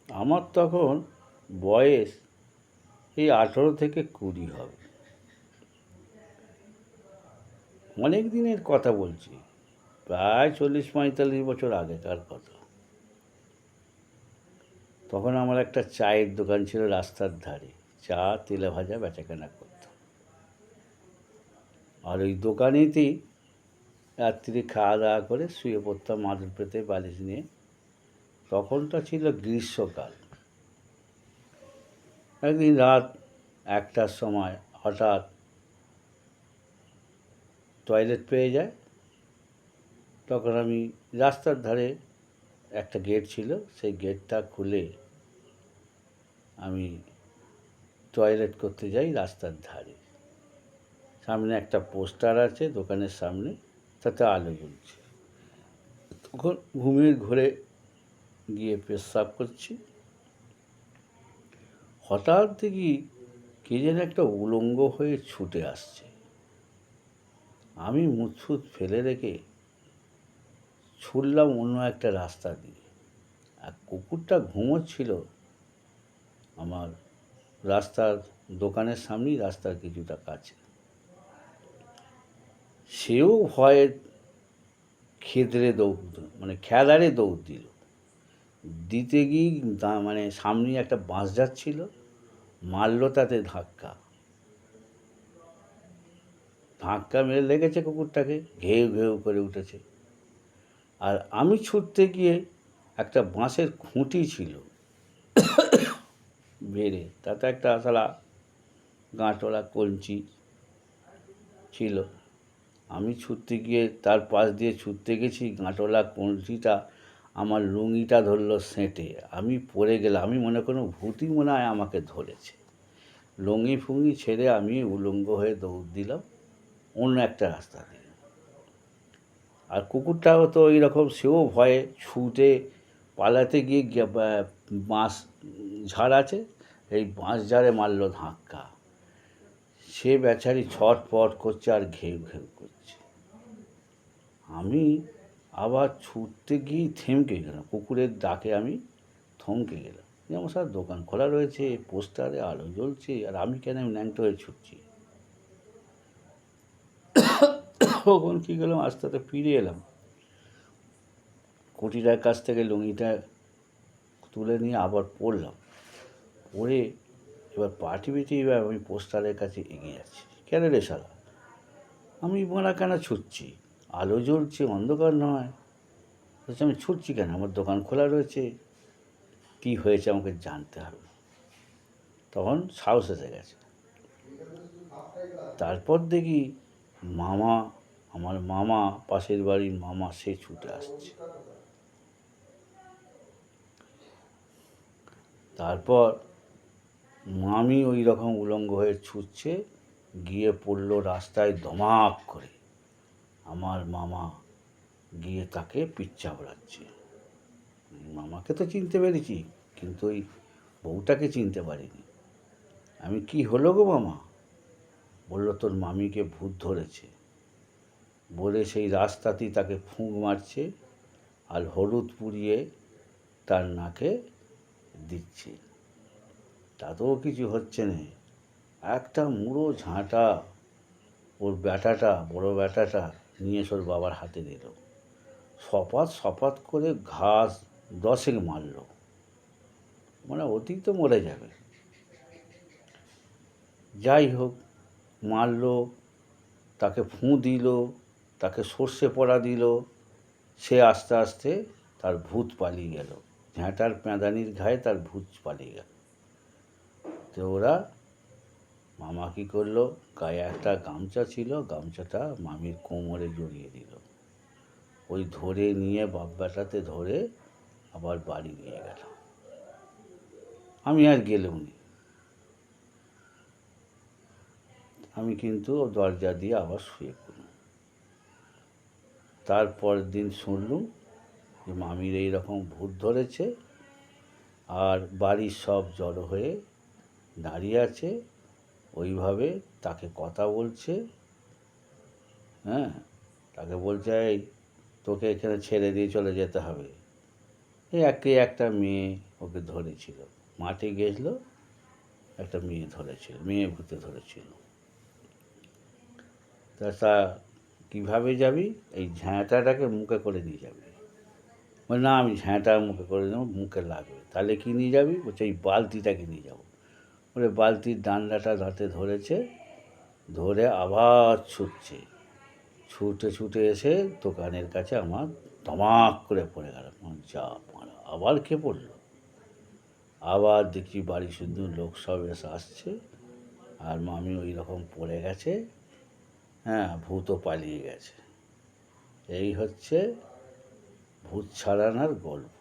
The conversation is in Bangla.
আমার তখন বয়স এই 18 থেকে 20 হবে। অনেক দিনের কথা বলছি, প্রায় 40-45 বছর আগেকার কথা। তখন আমার একটা চায়ের দোকান ছিল রাস্তার ধারে, চা তেলে ভাজা বেচাকেনা করতাম। আর ওই দোকানেতেই রাত্রি খাওয়া দাওয়া করে শুয়ে পড়তাম মাদুর পেতে বালিশ নিয়ে। তখনটা ছিল গ্রীষ্মকাল। একদিন রাত 1টার সময় হঠাৎ টয়লেট পেয়ে যায়। তখন আমি রাস্তার ধারে একটা গেট ছিল, সেই গেটটা খুলে আমি টয়লেট করতে যাই রাস্তার ধারে। সামনে একটা পোস্টার আছে দোকানের সামনে, তাতে আলো জ্বলছে। তখন ঘুমের ঘোরে গিয়ে পেচ্ছাব করছি। হঠাৎ দেখি কে যেন একটা উলঙ্গ হয়ে ছুটে আসছে। আমি মুছফুট ফেলে রেখে ছুটলাম অন্য একটা রাস্তা দিয়ে। আর কুকুরটা ঘুমোচ্ছিল আমার রাস্তার দোকানের সামনেই, রাস্তার কিছুটা কাছে। সেও ভয়ে খেদারে দৌড় দিল। দিতে গিয়ে সামনে একটা বাঁশ যাচ্ছিল, মারল তাতে ধাক্কা মেরে লেগেছে কুকুরটাকে, ঘেউ ঘেউ করে উঠেছে। আর আমি ছুটতে গিয়ে একটা বাঁশের খুঁটি ছিল বেড়ে, তাতে একটা আসলা গাঁটওয়ালা কঞ্চি ছিল। আমি ছুটতে গিয়ে তার পাশ দিয়ে ছুটতে গেছি, গাঁটওয়ালা কঞ্চিটা আমার লুঙ্গিটা ধরলো সেঁটে। আমি পড়ে গেলাম। আমি মনে করলাম ভূতই মনে হয় আমাকে ধরেছে। লুঙ্গি ফুঙ্গি ছেড়ে আমি উলঙ্গ হয়ে দৌড় দিলাম অন্য একটা রাস্তা দিয়ে। আর কুকুরটাও তো ওই রকম, সেও ভয়ে ছুটে পালাতে গিয়ে বাঁশ ঝাড় আছে, এই বাঁশ ঝাড়ে মারল ধাক্কা। সে বেচারি ছটফট করছে আর ঘেউ ঘেউ করছে। আমি আবার ছুটতে গিয়ে থমকে গেলাম। কুকুরের ডাকে আমি থমকে গেলাম। যেমন স্যার দোকান খোলা রয়েছে, পোস্টারে আলো জ্বলছে, আর আমি কেন ন্যাংটো হয়ে ছুটছি। তখন কী গেলাম, আস্তে আস্তে ফিরে এলাম। কুটিটার কাছ থেকে লুঙ্গিটা তুলে নিয়ে আবার পড়লাম। পড়ে এবার পাটি বেটে এবার আমি পোস্টারের কাছে এগিয়ে যাচ্ছি। কেন রে শালা, আমি বোনা কেন ছুটছি? আলো জ্বলছে, অন্ধকার নয়। বলছি আমি ছুটছি কেন? আমার দোকান খোলা রয়েছে, কী হয়েছে আমাকে জানতে হবে। তখন সাহস এসে গেছে। তারপর দেখি আমার মামা, পাশের বাড়ির মামা, সে ছুটে আসছে। তারপর মামি ওই রকম উলঙ্গ হয়ে ছুটছে, গিয়ে পড়ল রাস্তায় ধমাক করে। আমার মামা গিয়ে তাকে পিচ্চা বলাচ্ছে। মামাকে তো চিনতে পেরেছি, কিন্তু ওই বউটাকে চিনতে পারিনি। আমি, কি হলো গো মামা? বলল, তোর মামিকে ভূত ধরেছে। বলে সেই রাস্তাতেই তাকে ফুঁক মারছে আর হলুদ পুড়িয়ে তার নাকে দিচ্ছে। তাতেও কিছু হচ্ছে না। একটা মুড়ো ঝাঁটা ওর বড় ব্যাটাটা নিয়ে ওর বাবার হাতে দিল। সপাত করে ঘাস 10 মারল, অতি তো মরে যাবে। যাই হোক, মারল, তাকে ফুঁ দিল, তাকে সর্ষে পোড়া দিল। সে আস্তে আস্তে তার ভূত পালিয়ে গেল। ঝ্যাঁটার প্যাঁদানির ঘায়ে তার ভূত পালিয়ে গেল। তো ওরা, মামা কী করলো, গায়ে একটা গামছা ছিল, গামছাটা মামির কোমরে জড়িয়ে দিল। ওই ধরে নিয়ে বাপ বেটাতে ধরে আবার বাড়ি নিয়ে গেল। আমি আর গেলাম নি। আমি কিন্তু দরজা দিয়ে আবার শুয়ে পড়লাম। তারপরের দিন শুনলুম যে মামির এইরকম ভূত ধরেছে, আর বাড়ির সব জড়ো হয়ে দাঁড়িয়ে আছে, ওইভাবে তাকে কথা বলছে। তাকে বলছে, এই তোকে এখানে ছেড়ে দিয়ে চলে যেতে হবে। এই একটা মেয়ে ওকে ধরেছিল। মাঠে গেছিল, একটা মেয়ে ধরেছিল, মেয়ে ভূতে ধরেছিল। তা কীভাবে যাবি? এই ঝ্যাঁটাটাকে মুখে করে নিয়ে যাবি। বলে না, আমি ঝ্যাঁটা মুখে করে নেবো, মুখে লাগবে। তাহলে কী নিয়ে যাবি? বলছে এই বালতিটাকে নিয়ে যাবো। বলে বালতির ডান্ডাটা দাঁতে ধরেছে, ধরে আবার ছুটছে, ছুটে ছুটে এসে দোকানের কাছে আমার ধমাক করে পড়ে গেল। যা মারা, আবার কে পড়লো? আবার দেখি বাড়ি শুধু লোক সব এসে আসছে, আর মামি ওই রকম পড়ে গেছে। হ্যাঁ, ভূতও পালিয়ে গেছে। এই হচ্ছে ভূত ছাড়ানোর গল্প।